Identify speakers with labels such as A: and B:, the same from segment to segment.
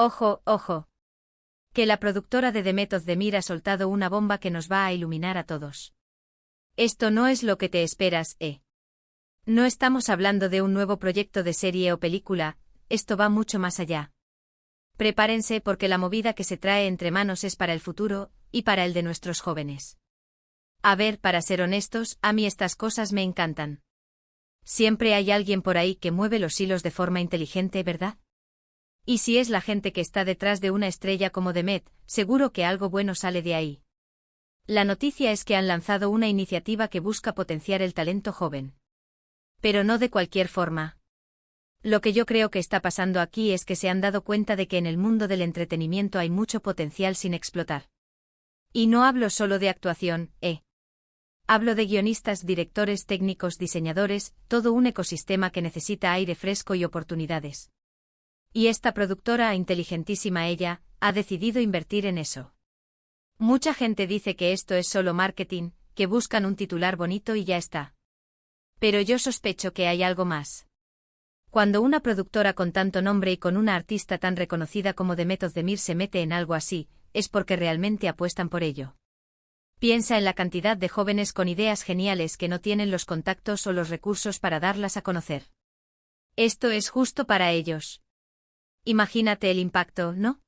A: Ojo, ojo. Que la productora de Demet Özdemir ha soltado una bomba que nos va a iluminar a todos. Esto no es lo que te esperas, ¿eh? No estamos hablando de un nuevo proyecto de serie o película, esto va mucho más allá. Prepárense porque la movida que se trae entre manos es para el futuro, y para el de nuestros jóvenes. A ver, para ser honestos, a mí estas cosas me encantan. Siempre hay alguien por ahí que mueve los hilos de forma inteligente, ¿verdad? Y si es la gente que está detrás de una estrella como Demet, seguro que algo bueno sale de ahí. La noticia es que han lanzado una iniciativa que busca potenciar el talento joven. Pero no de cualquier forma. Lo que yo creo que está pasando aquí es que se han dado cuenta de que en el mundo del entretenimiento hay mucho potencial sin explotar. Y no hablo solo de actuación, Hablo de guionistas, directores, técnicos, diseñadores, todo un ecosistema que necesita aire fresco y oportunidades. Y esta productora, inteligentísima ella, ha decidido invertir en eso. Mucha gente dice que esto es solo marketing, que buscan un titular bonito y ya está. Pero yo sospecho que hay algo más. Cuando una productora con tanto nombre y con una artista tan reconocida como Demet Özdemir se mete en algo así, es porque realmente apuestan por ello. Piensa en la cantidad de jóvenes con ideas geniales que no tienen los contactos o los recursos para darlas a conocer. Esto es justo para ellos. Imagínate el impacto, ¿no?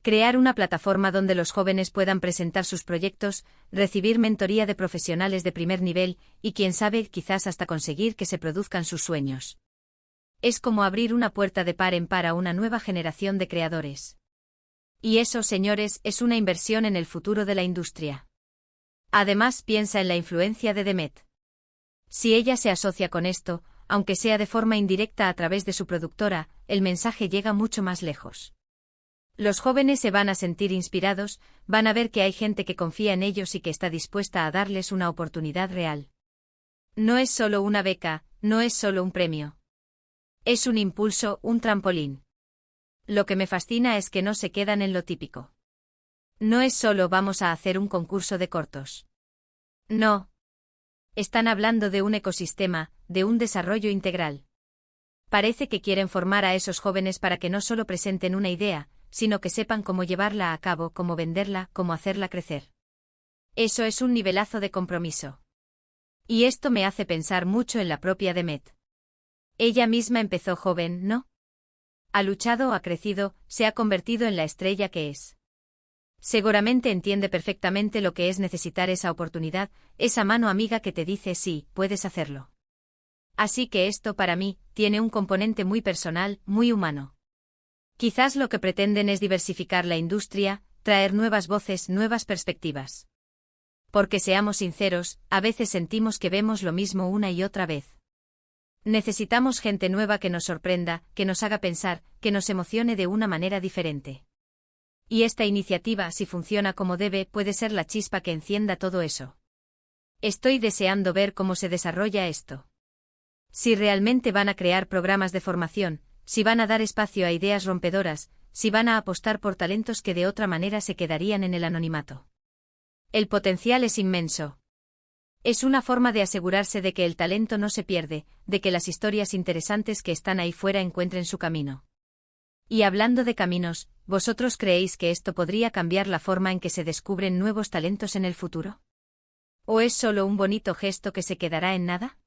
A: Crear una plataforma donde los jóvenes puedan presentar sus proyectos, recibir mentoría de profesionales de primer nivel y quién sabe, quizás hasta conseguir que se produzcan sus sueños. Es como abrir una puerta de par en par a una nueva generación de creadores. Y eso, señores, es una inversión en el futuro de la industria. Además, piensa en la influencia de Demet. Si ella se asocia con esto, aunque sea de forma indirecta a través de su productora, el mensaje llega mucho más lejos. Los jóvenes se van a sentir inspirados, van a ver que hay gente que confía en ellos y que está dispuesta a darles una oportunidad real. No es solo una beca, no es solo un premio. Es un impulso, un trampolín. Lo que me fascina es que no se quedan en lo típico. No es solo vamos a hacer un concurso de cortos. No. Están hablando de un ecosistema, de un desarrollo integral. Parece que quieren formar a esos jóvenes para que no solo presenten una idea, sino que sepan cómo llevarla a cabo, cómo venderla, cómo hacerla crecer. Eso es un nivelazo de compromiso. Y esto me hace pensar mucho en la propia Demet. Ella misma empezó joven, ¿no? Ha luchado, ha crecido, se ha convertido en la estrella que es. Seguramente entiende perfectamente lo que es necesitar esa oportunidad, esa mano amiga que te dice sí, puedes hacerlo. Así que esto para mí, tiene un componente muy personal, muy humano. Quizás lo que pretenden es diversificar la industria, traer nuevas voces, nuevas perspectivas. Porque seamos sinceros, a veces sentimos que vemos lo mismo una y otra vez. Necesitamos gente nueva que nos sorprenda, que nos haga pensar, que nos emocione de una manera diferente. Y esta iniciativa, si funciona como debe, puede ser la chispa que encienda todo eso. Estoy deseando ver cómo se desarrolla esto. Si realmente van a crear programas de formación, si van a dar espacio a ideas rompedoras, si van a apostar por talentos que de otra manera se quedarían en el anonimato. El potencial es inmenso. Es una forma de asegurarse de que el talento no se pierde, de que las historias interesantes que están ahí fuera encuentren su camino. Y hablando de caminos, ¿vosotros creéis que esto podría cambiar la forma en que se descubren nuevos talentos en el futuro? ¿O es solo un bonito gesto que se quedará en nada?